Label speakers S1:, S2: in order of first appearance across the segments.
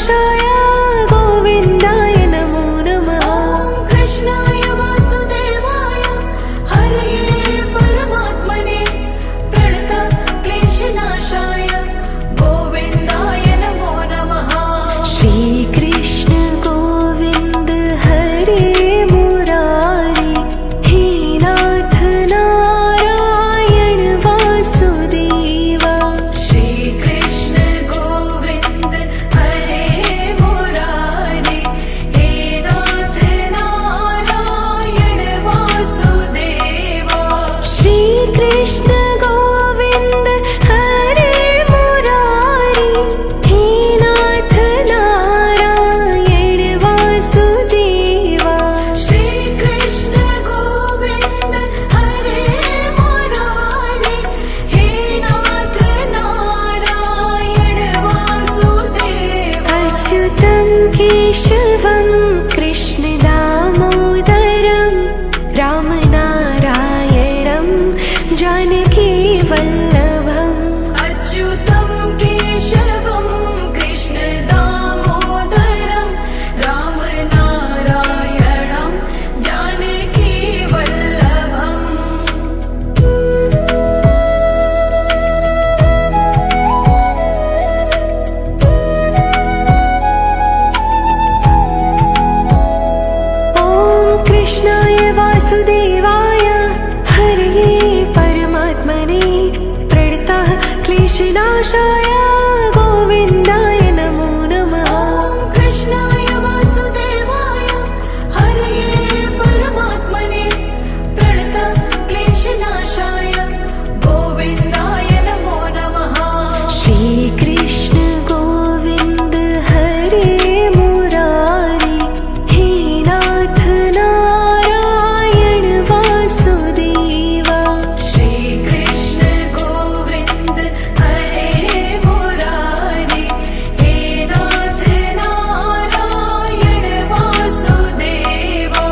S1: कृष्णनाशाय गोविन्दाय नमो नमः।
S2: कृष्णाय वासुदेवाय हरये परमात्मने प्रणतक्लेशनाशाय गोविन्दाय नमो नमः।
S1: श्रीकृष्ण गोविन्द हरे मुरारी हे नाथ नारायण वासुदेवा।
S2: श्रीकृष्ण गोविन्द हरे मुरारी हे नाथ नारायण वासुदेवा।
S1: श्रीकृष्ण गोविन्द हरे मुरारी हे नाथ नारायण वासुदेवा।
S2: श्रीकृष्ण गोविन्द हरे मुरारी हे नाथ नारायण वासुदेवा।
S1: अच्युतं केशवं कृष्ण दामोदरं रामनारायणं जानकी वल्लभम्।
S2: अच्युतं केशवं कृष्ण दामोदरं रामनारायणं जानकी वल्लभम्।
S1: ॐ कृष्णाय वासुदेवाय हरये परमात्मने प्रणतः क्लेशनाशाय गोविन्दाय नमो नमः।
S2: कृष्णाय वासुदेवाय हरये परमात्मने प्रणतक्लेशनाशाय गोविन्दाय नमो नमः।
S1: श्रीकृष्ण गोविन्द हरे मुरारी हे नाथ नारायण वासुदेवा।
S2: श्रीकृष्ण गोविन्द हरे मुरारी हे नाथ नारायण वासुदेवा।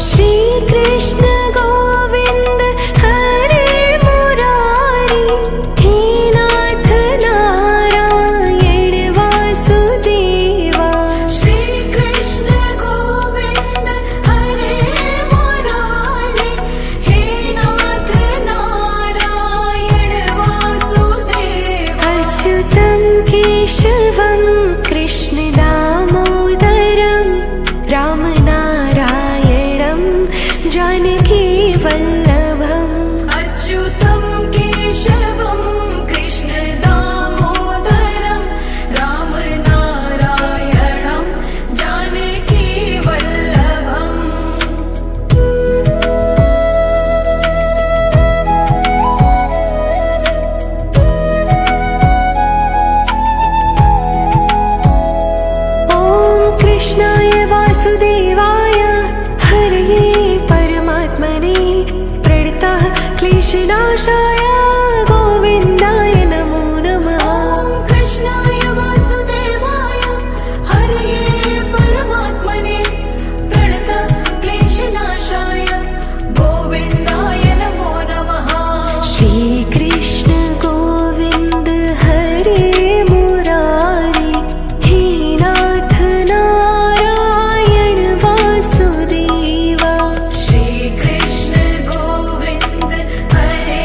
S1: श्रीकृष्ण गोविन्द हरे मुरारी हे नाथ नारायण वासुदेवा।
S2: श्रीकृष्ण गोविन्द हरे मुरारी हे नाथ नारायण वासुदेवा।
S1: अच्युतं केशवं कृष्ण दामोदरं रामनारायणं जानकी वल्लभम्।
S2: अच्युतं केशवं कृष्ण दामोदरं रामनारायणं जानकी वल्लभम्।
S1: ॐ कृष्णाय वासुदेवाय हरये परमात्मने प्रणतः क्लेशनाशाय गोविन्दाय नमो नमः।
S2: कृष्णाय वासुदेवाय हरये परमात्मने प्रणतक्लेशनाशाय गोविन्दाय नमो नमः।
S1: श्रीकृष्ण गोविन्द हरे मुरारी हे नाथ नारायण वासुदेवा।
S2: श्रीकृष्ण गोविन्द हरे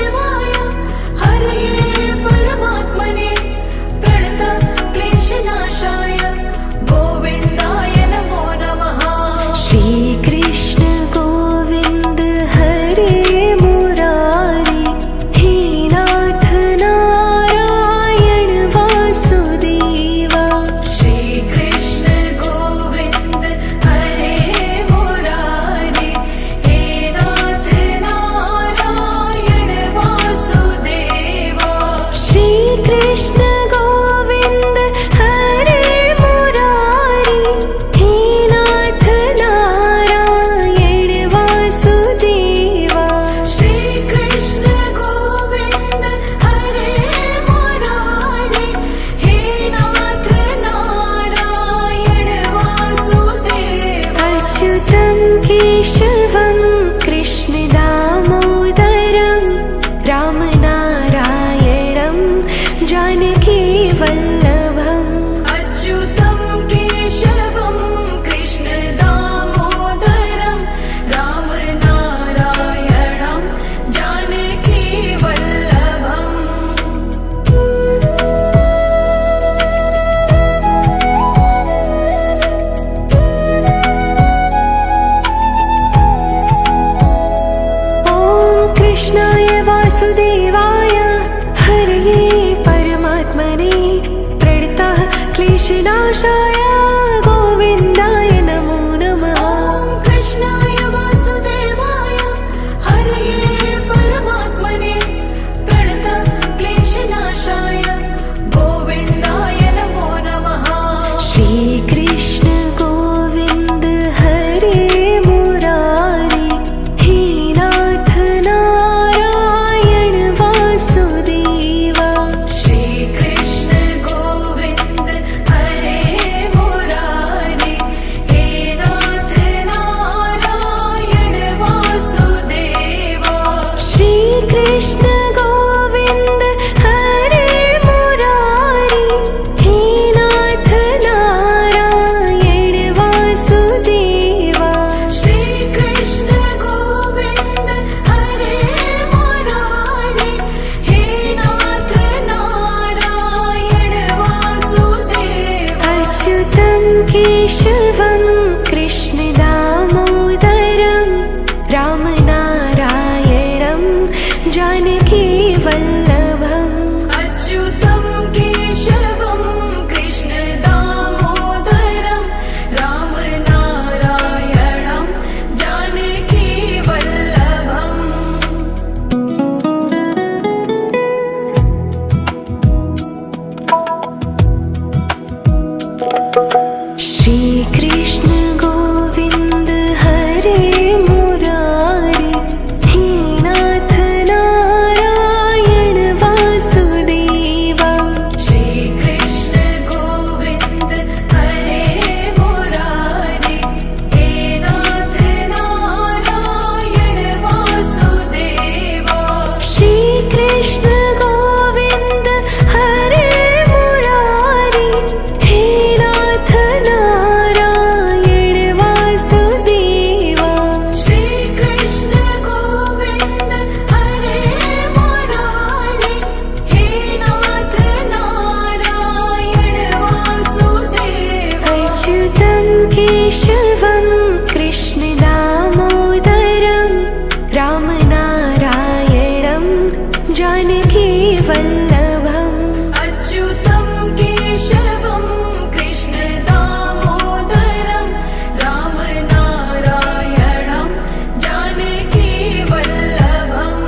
S2: वासुदेवाय हरये परमात्मने प्रणतः क्लेशनाशाय गोविन्दाय नमो नमः
S1: श्री कृष्ण गोविंद हरे मुरारी हे नाथ नारायण वासुदेवा
S2: श्री कृष्ण गोविन्द हरे मुरारी हे नाथ नारायण वासुदेवा
S1: श्री कृष्ण गोविंद हरे मुरारी हे नाथ नारायण वासुदेवा
S2: श्री कृष्ण गोविन्द हरे मुरारी हे नाथ नारायण वासुदेवा
S1: अच्युतं केशवं कृष्ण दामोदरं रामनारायणं जानकी वल्लभम्
S2: अच्युतं केशवं कृष्ण दामोदरं रामनारायणं जानकी वल्लभम्
S1: ॐ कृष्णाय वासुदेवाय हरये परमात्मने प्रणतः क्लेशनाशाय गोविन्दाय नमो नमः
S2: ॐ कृष्णाय वासुदेवाय हरये परमात्मने प्रणतः क्लेशनाशाय गोविन्दाय नमो नमः
S1: श्री कृष्ण गोविंद हरे मुरारी हे नाथ नारायण वासुदेवा
S2: श्री कृष्ण गोविन्द हरे मुरारी हे नाथ नारायण वासुदेवा
S1: श्री कृष्ण गोविंद हरे मुरारी हे नाथ नारायण वासुदेवा
S2: श्री कृष्ण गोविन्द हरे मुरारी हे नाथ नारायण वासुदेवा
S1: अच्युतं केशवं कृष्ण दामोदरं रामनारायणं जानकी वल्लभम्
S2: अच्युतं केशवं कृष्ण दामोदरं रामनारायणं जानकी वल्लभम्
S1: श्री कृष्ण गोविंद हरे मुरारी हे नाथ नारायण वासुदेवा
S2: श्री कृष्ण गोविन्द हरे मुरारी हे नाथ नारायण वासुदेवा
S1: श्री कृष्ण गोविंद हरे मुरारी हे नाथ नारायण वासुदेवा
S2: श्री कृष्ण गोविन्द हरे मुरारी हे नाथ नारायण वासुदेवा
S1: अच्युतं केशवं कृष्ण दामोदरं रामनारायणं जानकी वल्लभम्
S2: अच्युतं केशवं कृष्ण दामोदरं रामनारायणं जानकी वल्लभम्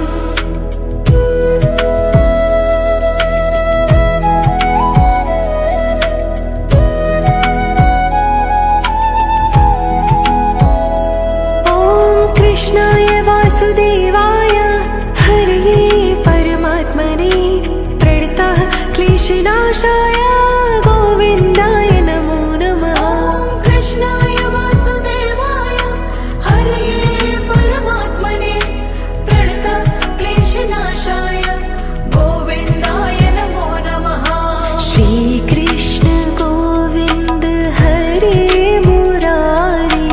S1: ॐ कृष्णाय वासुदेवाय हरये परमात्मने प्रणतः क्लेशनाशाय गोविन्दाय नमो नमः
S2: ॐ कृष्णाय वासुदेवाय हरये परमात्मने प्रणतः क्लेशनाशाय गोविन्दाय नमो नमः
S1: श्री कृष्ण गोविंद हरे मुरारी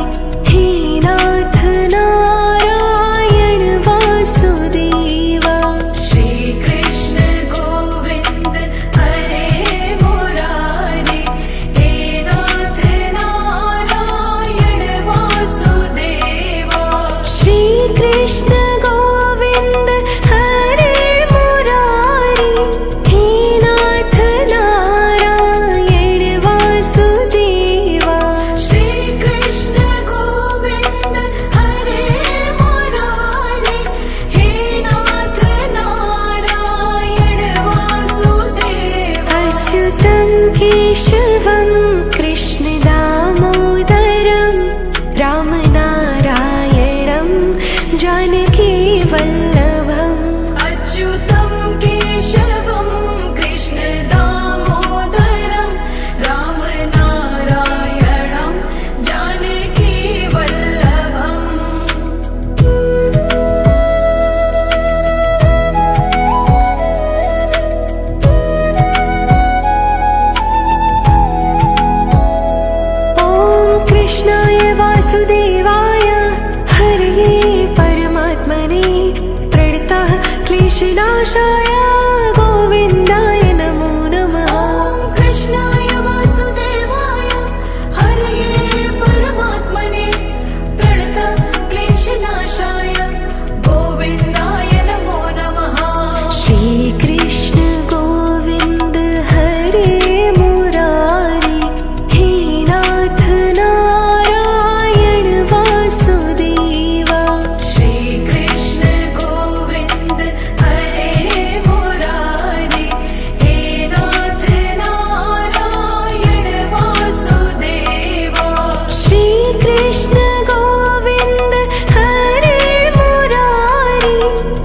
S1: केशवं कृष्णदामोदरं रामनारायणं जानकीवल्लभम्
S2: अच्युतं केशवं कृष्णदामोदरं रामनारायणं जानकीवल्लभम्
S1: ॐ कृष्णाय वासुदेवाय हरये परमात्मने प्रणतः क्लेशनाशाय गोविन्दाय नमो नमः
S2: ॐ कृष्णाय वासुदेवाय हरये परमात्मने प्रणतः क्लेशनाशाय गोविन्दाय नमो नमः
S1: श्रीकृष्ण गोविन्द हरे मुरारी हे नाथ नारायण वासुदेवा
S2: श्रीकृष्ण गोविन्द हरे मुरारी हे नाथ नारायण वासुदेवा
S1: श्रीकृष्ण गोविन्द हरे मुरारी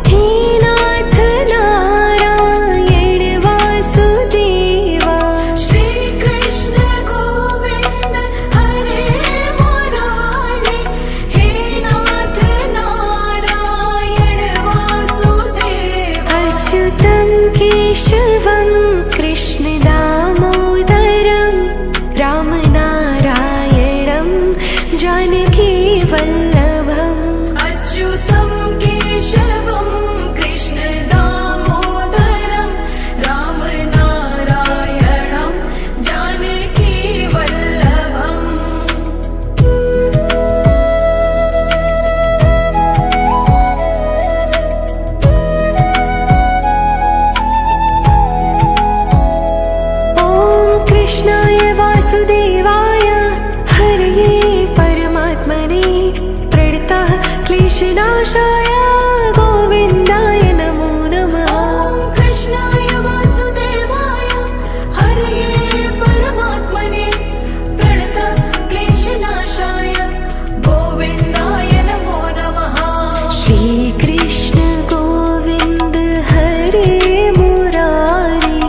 S1: हे नाथ नारायण वासुदेवा
S2: श्रीकृष्ण गोविन्द हरे मुरारी हे नाथ नारायण वासुदेवा
S1: अच्युतं केशवं कृष्णदामोदरं रामनारायणं जानकीवल्लभम्
S2: अच्युतं केशवं कृष्णदामोदरं रामनारायणं जानकीवल्लभम्
S1: ॐ कृष्णाय वासुदेवाय हरये परमात्मने प्रणतः क्लेशनाशाय गोविन्दाय नमो नमः
S2: ॐ कृष्णाय वासुदेवाय हरये परमात्मने प्रणतः क्लेशनाशाय गोविन्दाय नमो नमः
S1: श्रीकृष्ण गोविन्द हरे मुरारी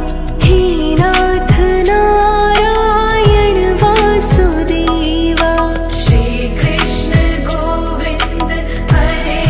S1: हे नाथ नारायण वासुदेवा
S2: श्रीकृष्ण गोविन्द हरे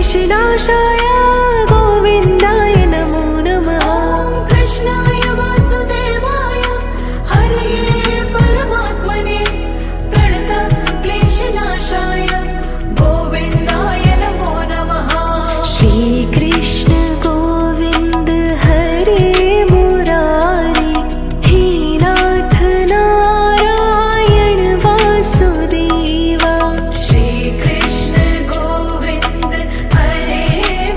S1: क्लेशनाशाय गोविन्दाय नमो नमः।
S2: ॐ कृष्णाय वासुदेवाय हरये परमात्मने प्रणतक्लेशनाशाय गोविन्दाय नमो नमः।
S1: श्रीकृष्ण गोविन्द हरे मुरारी हे नाथ नारायण वासुदेवा।
S2: श्रीकृष्ण गोविन्द हरे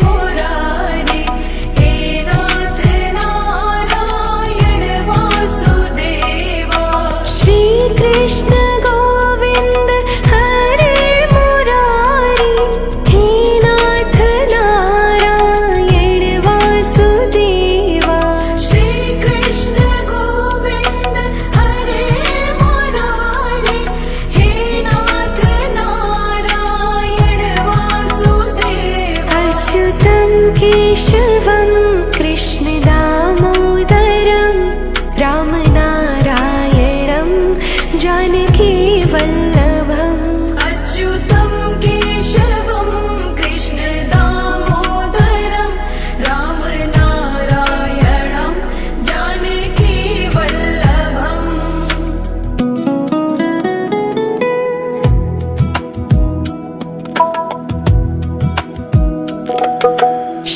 S2: मुरारी हे नाथ नारायण वासुदेवा।
S1: श्रीकृष्ण गोविन्द हरे मुरारी हे नाथ नारायण वासुदेवा।
S2: श्रीकृष्ण गोविन्द हरे मुरारी हे नाथ नारायण वासुदेवा।
S1: अच्युतं केशवं कृष्ण दामोदरं रामनारायणं जानकी वल्लभम्।
S2: अच्युतं केशवं कृष्ण दामोदरं रामनारायणं जानकी वल्लभम्।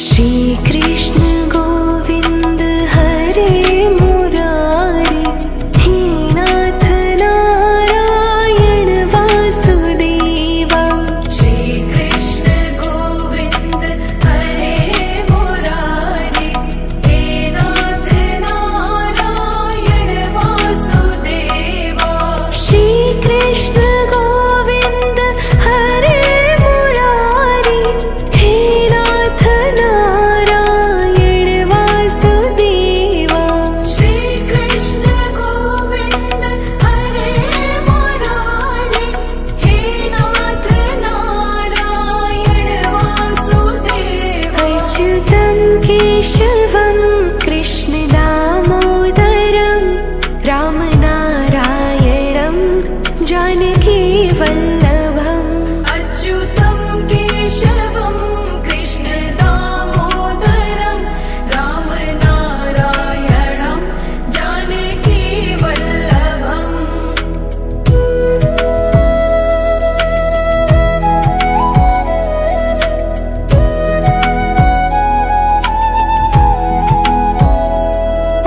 S1: श्रीकृष्ण गोविन्द हरे मुरारी हे नाथ नारायण वासुदेवा।
S2: श्रीकृष्ण गोविन्द हरे मुरारी हे नाथ नारायण वासुदेवा।
S1: श्रीकृष्ण गोविन्द हरे मुरारी हे नाथ नारायण वासुदेवा।
S2: श्रीकृष्ण गोविन्द हरे मुरारी हे नाथ नारायण वासुदेवा।
S1: अच्युतं केशवं कृष्ण दामोदरं रामनारायणं जानकी वल्लभम्।
S2: अच्युतं केशवं कृष्ण दामोदरं रामनारायणं जानकी वल्लभम्।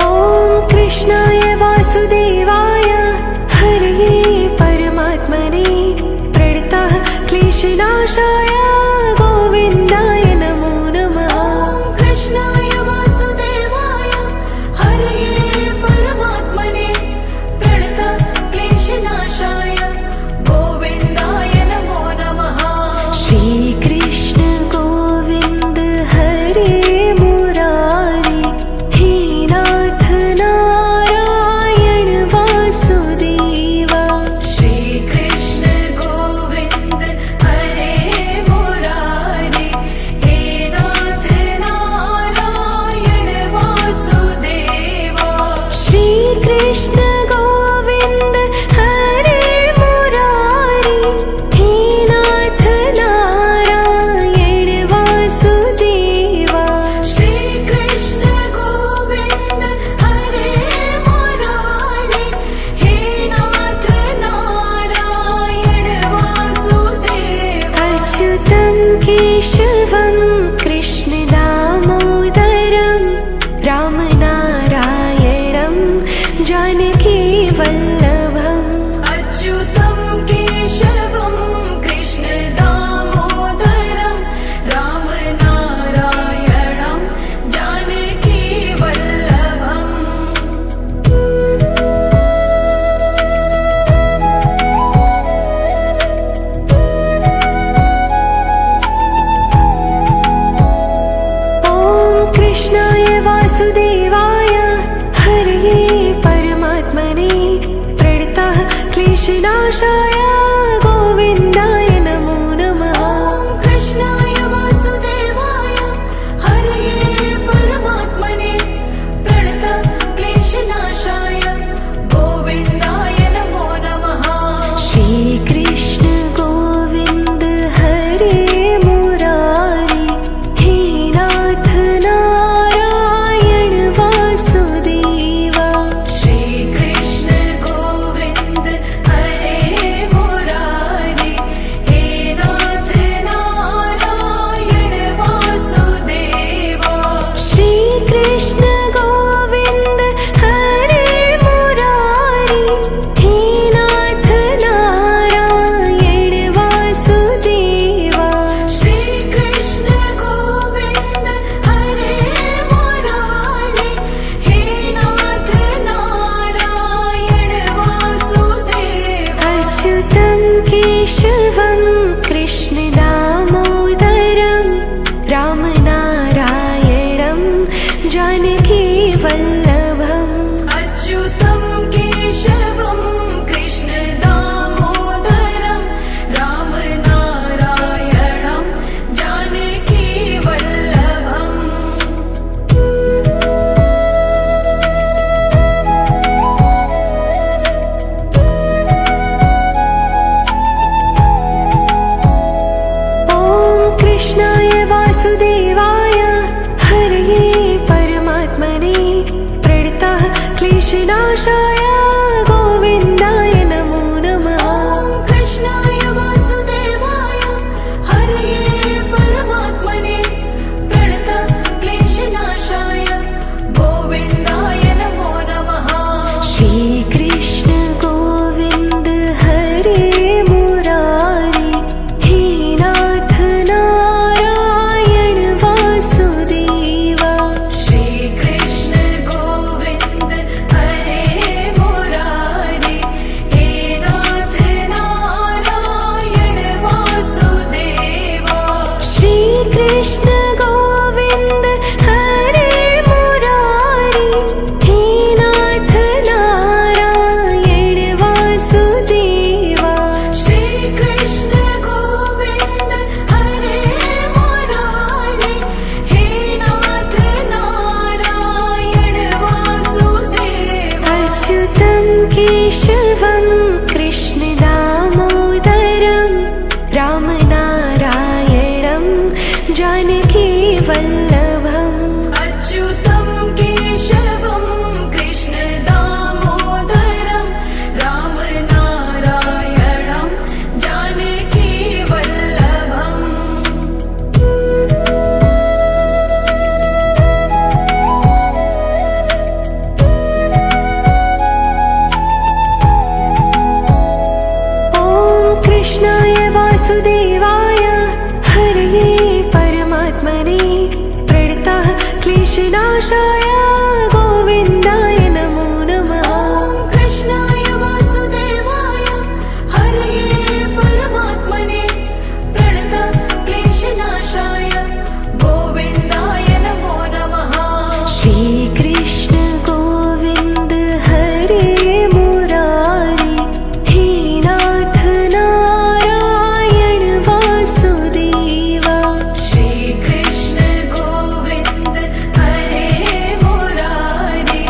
S1: ॐ कृष्णाय वासुदेवाय हरये परमात्मने प्रणतः क्लेशनाशाय गोविन्दाय नमो नमः।
S2: ॐ कृष्णाय वासुदेवाय हरये परमात्मने प्रणतक्लेशनाशाय गोविन्दाय नमो नमः।
S1: श्रीकृष्ण गोविन्द हरे मुरारी हे नाथ नारायण वासुदेवा।
S2: श्रीकृष्ण गोविन्द हरे
S1: कृष्णनाशाय गोविन्दाय नमो नमः।
S2: ॐ कृष्णाय वासुदेवाय हरये परमात्मने प्रणतक्लेशनाशाय गोविन्दाय नमो नमः।
S1: श्रीकृष्ण गोविन्द हरे मुरारी हे नाथ नारायण वासुदेवा।
S2: श्रीकृष्ण गोविन्द हरे मुरारी हे नाथ नारायण वासुदेवा।
S1: श्रीकृष्ण गोविन्द हरे मुरारी हे नाथ नारायण वासुदेवा।
S2: श्रीकृष्ण गोविन्द हरे मुरारी हे नाथ नारायण वासुदेवा।
S1: अच्युतं केशवं कृष्ण दामोदरं रामनारायणं जानकी वल्लभम्।
S2: अच्युतं केशवं कृष्ण दामोदरं रामनारायणं जानकी वल्लभम्।
S1: ॐ कृष्णाय वासुदेवाय हरये परमात्मने प्रणतः क्लेशनाशाय गोविन्दाय नमो नमः।
S2: ॐ कृष्णाय वासुदेवाय हरये परमात्मने प्रणतक्लेशनाशाय गोविन्दाय नमो नमः।
S1: श्रीकृष्ण गोविन्द हरे मुरारी हे नाथ नारायण वासुदेवा।
S2: श्रीकृष्ण गोविन्द हरे मुरारी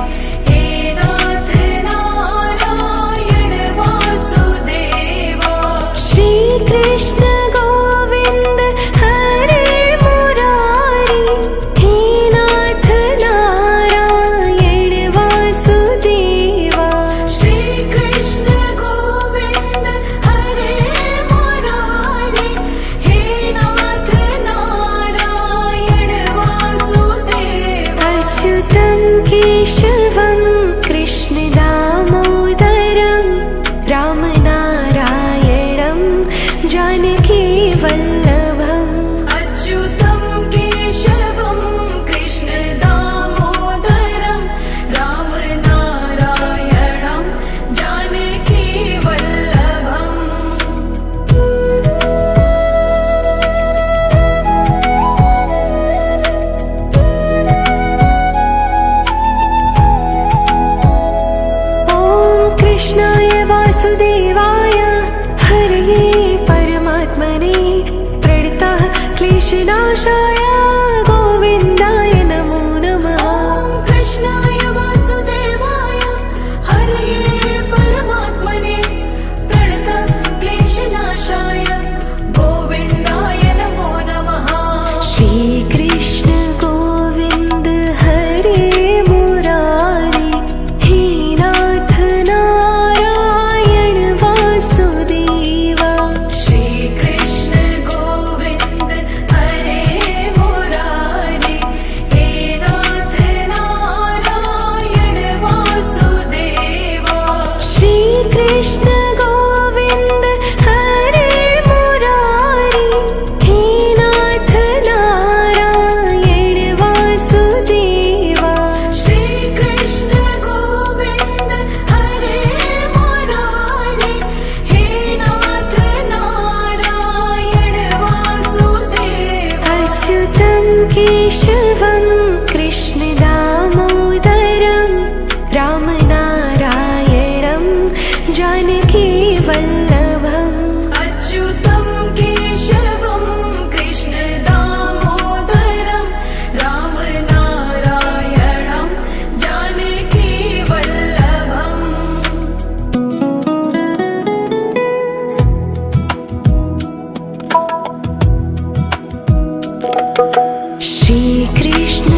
S2: हे नाथ नारायण वासुदेवा।
S1: श्रीकृष्ण गोविन्द हरे मुरारी हे नाथ नारायण वासुदेवा।
S2: श्रीकृष्ण गोविन्द हरे मुरारी हे नाथ नारायण वासुदेवा।
S1: अच्युतं केशवं कृष्ण दामोदरं रामनारायणं जानकी वल्लभम्।
S2: अच्युतं केशवं कृष्ण दामोदरं रामनारायणं जानकी वल्लभम्।
S1: ॐ कृष्णाय वासुदेवाय हरये परमात्मने प्रणतः क्लेशनाशाय गोविन्दाय नमो नमः।
S2: ॐ कृष्णाय वासुदेवाय हरये परमात्मने प्रणतक्लेशनाशाय गोविन्दाय नमो नमः।
S1: श्रीकृष्ण गोविन्द हरे मुरारी हे नाथ नारायण वासुदेवा।
S2: श्रीकृष्ण गोविन्द हरे मुरारी हे नाथ नारायण वासुदेवा।
S1: श्रीकृष्ण गोविन्द हरे मुरारी हे नाथ नारायण वासुदेवा।
S2: श्रीकृष्ण गोविन्द हरे मुरारी हे नाथ नारायण वासुदेवा।
S1: अच्युतं केशवं कृष्ण दामोदरं रामनारायणं जानकी वल्लभम्।
S2: अच्युतं केशवं कृष्ण दामोदरं रामनारायणं जानकी वल्लभम्।
S1: श्रीकृष्ण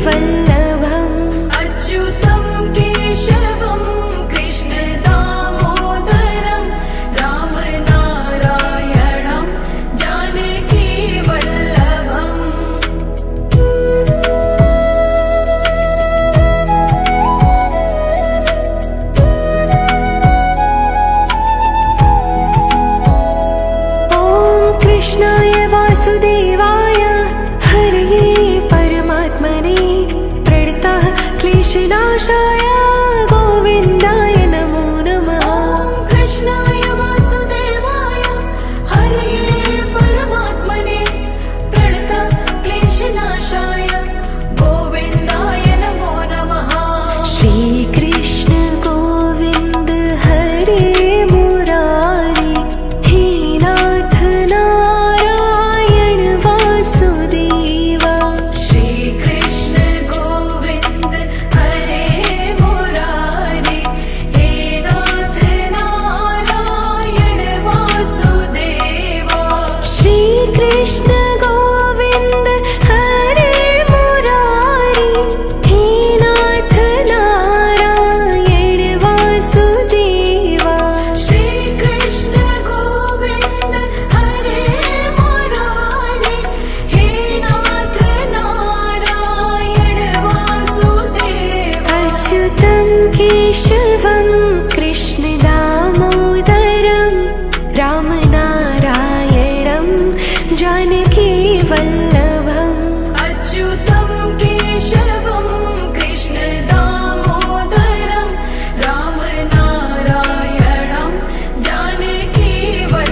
S1: वल्लभम्
S2: अच्युतं केशवं कृष्णदामोदरं रामनारायणं जानकीवल्लभम्
S1: ॐ कृष्णाय वासुदेवाय हरये परमात्मने प्रणतः क्लेशनाशाय गोविन्दाय नमो नमः
S2: ॐ कृष्णाय वासुदेवाय हरये परमात्मने प्रणतः क्लेशनाशाय गोविन्दाय नमो नमः
S1: श्रीकृष्ण गोविन्द हरे मुरारी हे नाथ नारायण वासुदेवा
S2: श्रीकृष्ण गोविन्द हरे मुरारी हे नाथ नारायण वासुदेवा
S1: श्रीकृष्ण गोविन्द हरे मुरारी हे नाथ नारायण वासुदेवा
S2: श्रीकृष्ण गोविन्द हरे मुरारी हे नाथ नारायण वासुदेवा
S1: अच्युतं केशवं कृष्णदामोदरं रामनारायणं जानकीवल्लभम्
S2: अच्युतं केशवं कृष्णदामोदरं रामनारायणं जानकीवल्लभम्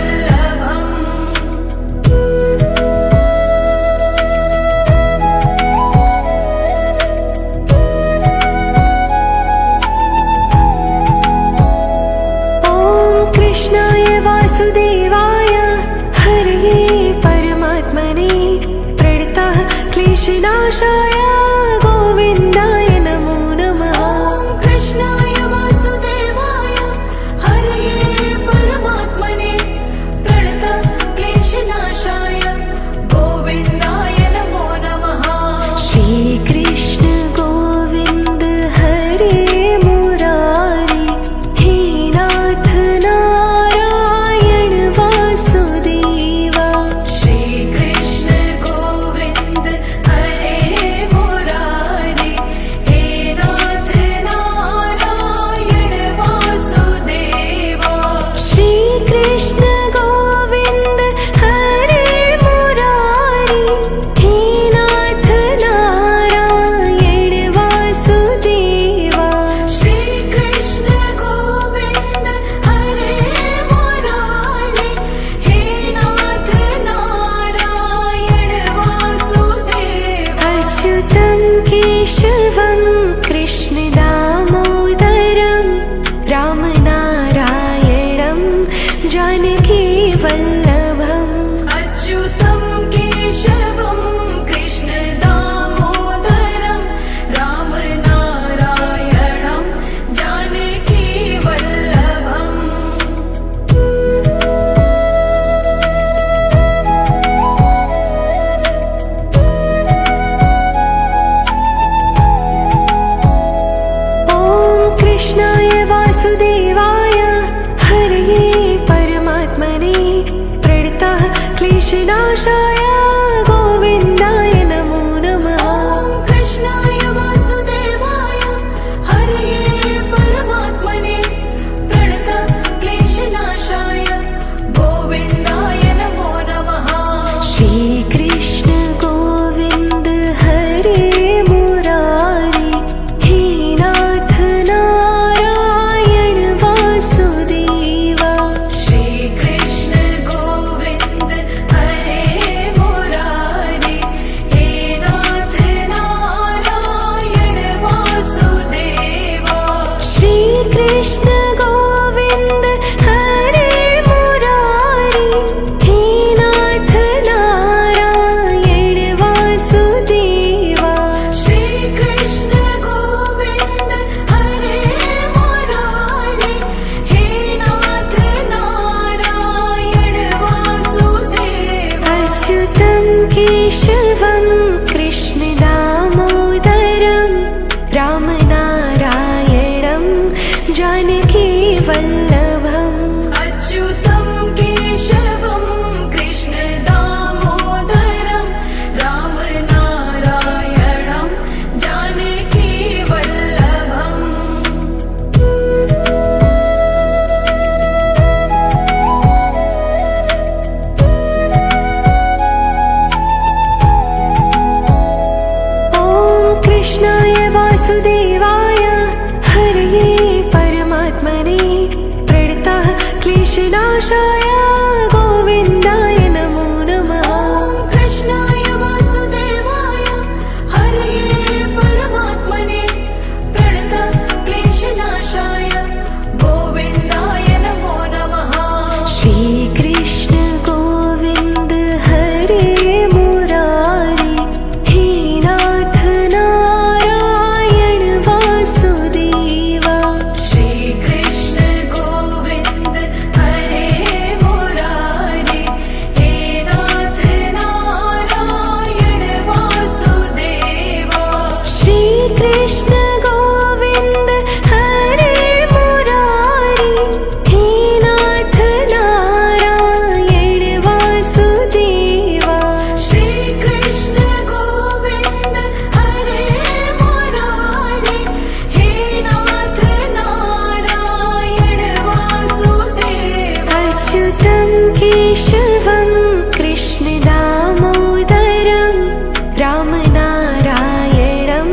S1: कृष्ण गोविंद हरे मुरारी हे नाथ नारायण वासुदेवा
S2: श्री कृष्ण गोविंद हरे मुरारी हे नाथ नारायण वासुदेवा
S1: अच्युतं केशवं कृष्ण दामोदरं रामनारायणं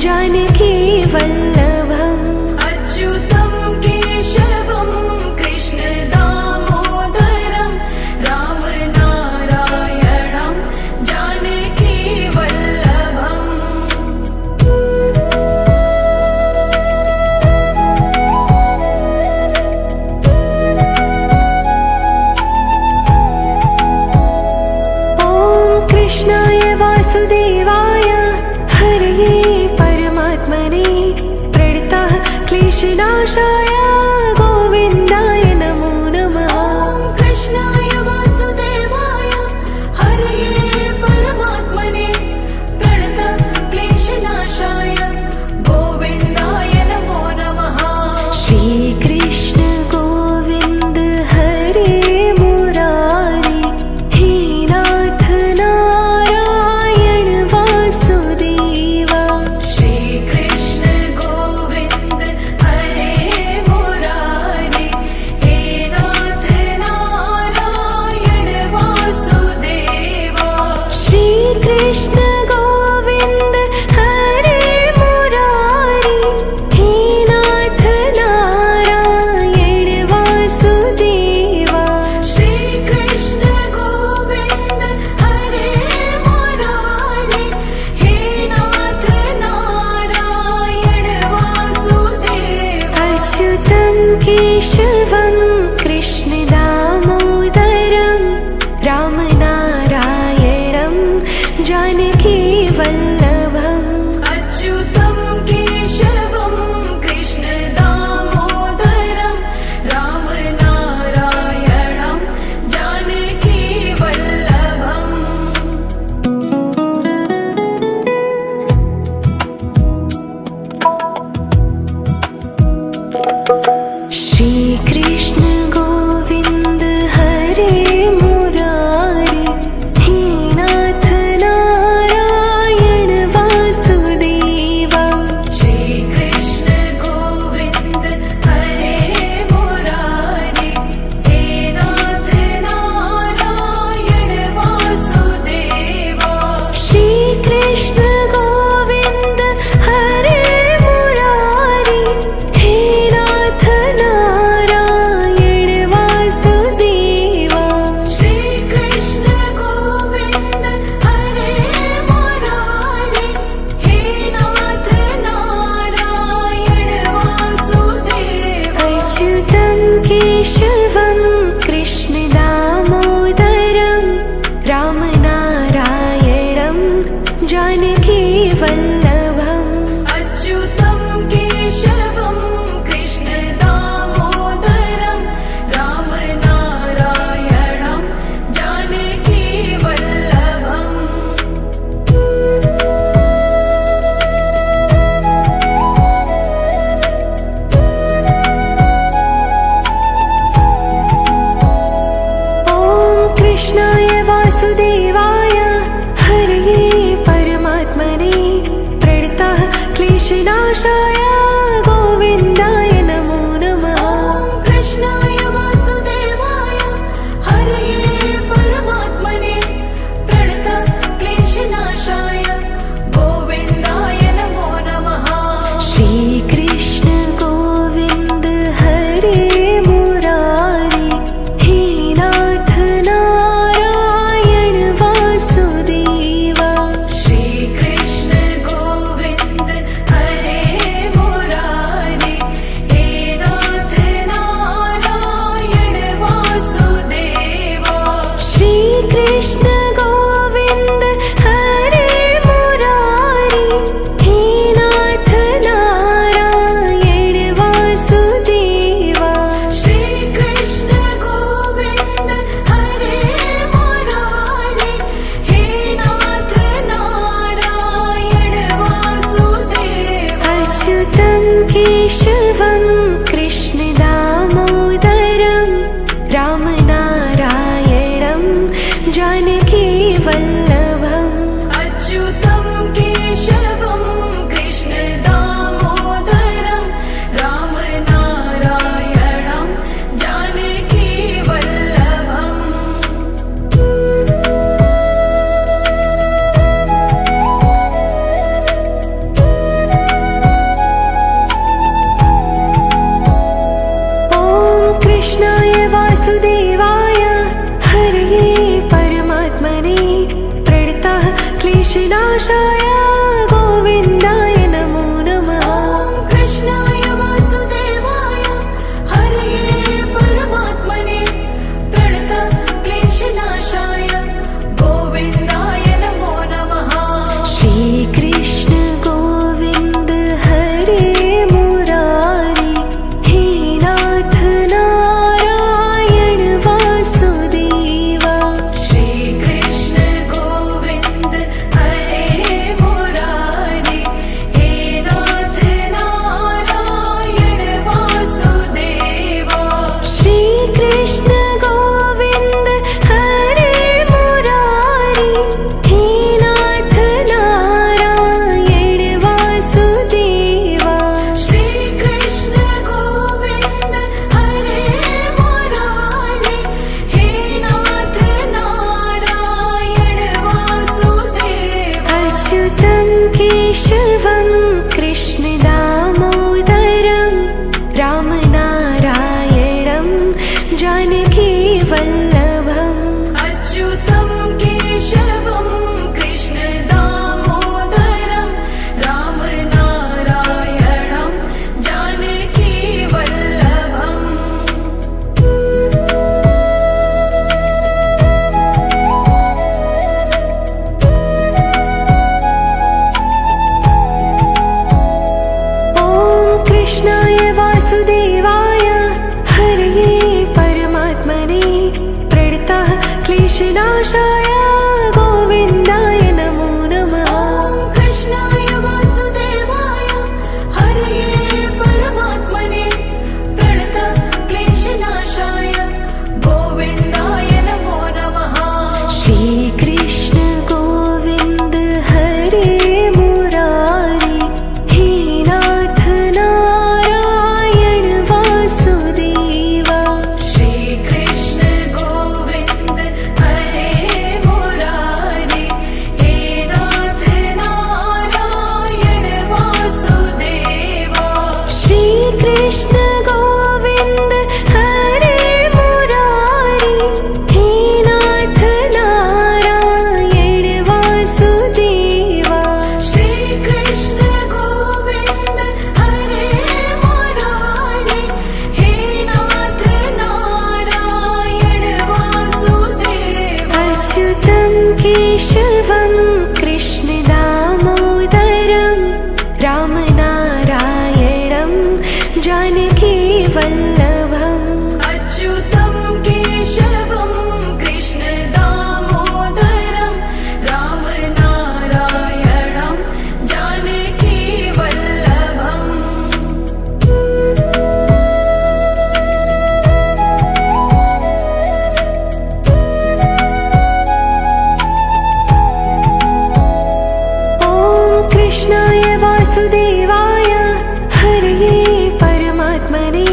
S1: जानकी वल्लभम्
S2: अच्युतं केशवं कृष्ण दामोदरं रामनारायणं जानकी वल्लभम्
S1: ॐ कृष्णाय वासुदेवाय हरये परमात्मने प्रणतः क्लेशनाशाय गोविन्दाय नमो नमः
S2: ॐ कृष्णाय वासुदेवाय हरये परमात्मने प्रणतः क्लेशनाशाय गोविन्दाय नमो नमः
S1: श्रीकृष्ण गोविन्द हरे मुरारी हे नाथ नारायण वासुदेवा
S2: श्रीकृष्ण गोविन्द हरे मुरारी हे नाथ नारायण वासुदेवा
S1: श्रीकृष्ण गोविन्द हरे मुरारी हे नाथ नारायण वासुदेवा
S2: श्रीकृष्ण गोविन्द हरे मुरारी हे नाथ नारायण वासुदेवा
S1: अच्युतं केशवं कृष्ण दामोदरं रामनारायणं जानकी वल्लभम्
S2: अच्युतं केशवं कृष्ण दामोदरं रामनारायणं जानकी वल्लभम्
S1: श्रीकृष्ण गोविन्द हरे मुरारी हे नाथ नारायण वासुदेवा
S2: श्रीकृष्ण गोविन्द हरे मुरारी हे नाथ नारायण वासुदेवा
S1: श्रीकृष्ण गोविन्द हरे मुरारी हे नाथ नारायण वासुदेवा
S2: श्रीकृष्ण गोविन्द हरे मुरारी हे नाथ नारायण वासुदेवा
S1: अच्युतं केशवं कृष्ण दामोदरं रामनारायणं जानकी वल्लभम्
S2: अच्युतं केशवं कृष्ण दामोदरं रामनारायणं जानकी वल्लभम्
S1: ॐ कृष्णाय वासुदेवाय हरये परमात्मने प्रणतः क्लेशनाशाय गोविन्दाय नमो नमः
S2: ॐ कृष्णाय वासुदेवाय हरये परमात्मने प्रणतः क्लेशनाशाय गोविन्दाय नमो नमः
S1: श्रीकृष्ण गोविन्द हरे मुरारी हे नाथ नारायण वासुदेवा
S2: श्रीकृष्ण गोविन्द हरे मुरारी
S1: कृष्णनाशाय गोविन्दाय नमो नमः।
S2: ॐ कृष्णाय वासुदेवाय हरये परमात्मने प्रणतक्लेशनाशाय गोविन्दाय नमो नमः।
S1: श्रीकृष्ण गोविन्द हरे मुरारी हे नाथ नारायण वासुदेवा।
S2: श्रीकृष्ण गोविन्द हरे मुरारी हे नाथ नारायण वासुदेवा।
S1: श्रीकृष्ण गोविन्द हरे मुरारी हे नाथ नारायण वासुदेवा।
S2: श्रीकृष्ण गोविन्द हरे मुरारी हे नाथ नारायण वासुदेवा।
S1: अच्युतं केशवं कृष्णदामोदरं रामनारायणं जानकीवल्लभम्।
S2: अच्युतं केशवं कृष्णदामोदरं रामनारायणं जानकीवल्लभम्।
S1: ॐ कृष्णाय वासुदेवाय हरये परमात्मने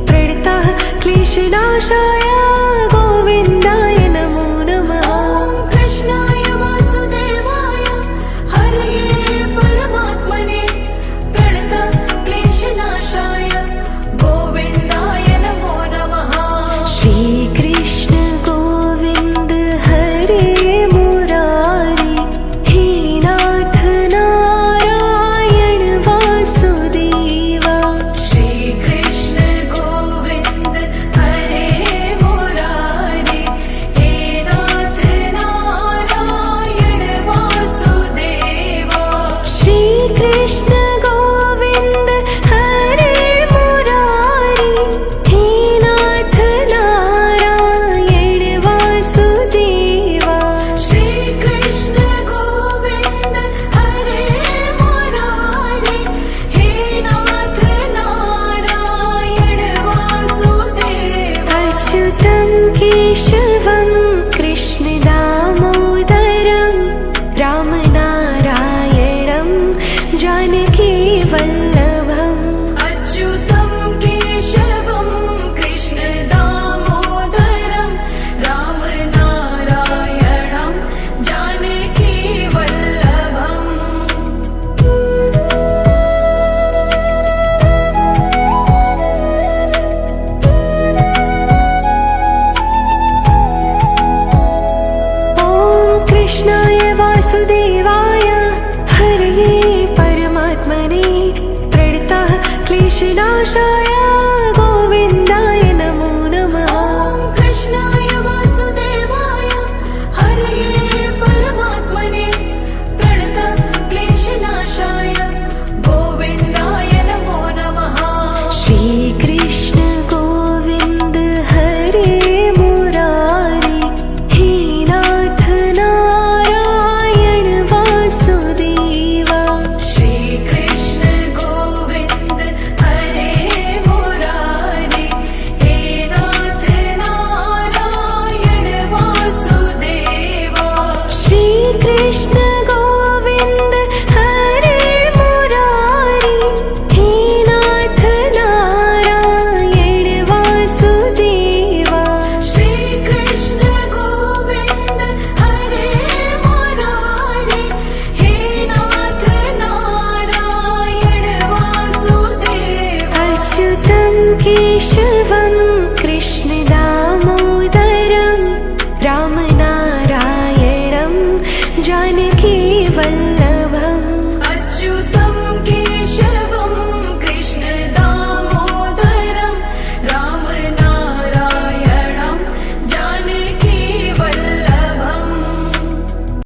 S1: प्रणतः क्लेशनाशाय गोविन्दाय नमो नमः।
S2: ॐ कृष्णाय वासुदेवाय हरये परमात्मने प्रणतक्लेशनाशाय गोविन्दाय नमो नमः।
S1: श्रीकृष्ण गोविन्द हरे मुरारी हे नाथ नारायण वासुदेवा।
S2: श्रीकृष्ण गोविन्द हरे मुरारी हे नाथ नारायण वासुदेवा।
S1: श्रीकृष्ण गोविन्द हरे मुरारी हे नाथ नारायण वासुदेवा।
S2: श्रीकृष्ण गोविन्द हरे मुरारी हे नाथ नारायण वासुदेवा।
S1: अच्युतं केशवं कृष्णदामोदरं रामनारायणं जानकीवल्लभम्।
S2: अच्युतं केशवं कृष्णदामोदरं रामनारायणं जानकीवल्लभम्।
S1: ॐ कृष्णाय वासुदेवाय हरये परमात्मने प्रणतः क्लेशनाशाय गोविन्दाय नमो नमः।
S2: ॐ कृष्णाय वासुदेवाय हरये परमात्मने प्रणतक्लेशनाशाय गोविन्दाय नमो नमः।
S1: श्रीकृष्ण गोविन्द हरे मुरारी हे नाथ नारायण वासुदेवा।
S2: श्रीकृष्ण गोविन्द हरे मुरारी हे नाथ नारायण वासुदेवा।
S1: श्रीकृष्ण गोविन्द हरे मुरारी हे नाथ नारायण वासुदेवा।
S2: श्रीकृष्ण गोविन्द हरे मुरारी हे नाथ नारायण वासुदेवा।
S1: अच्युतं केशवं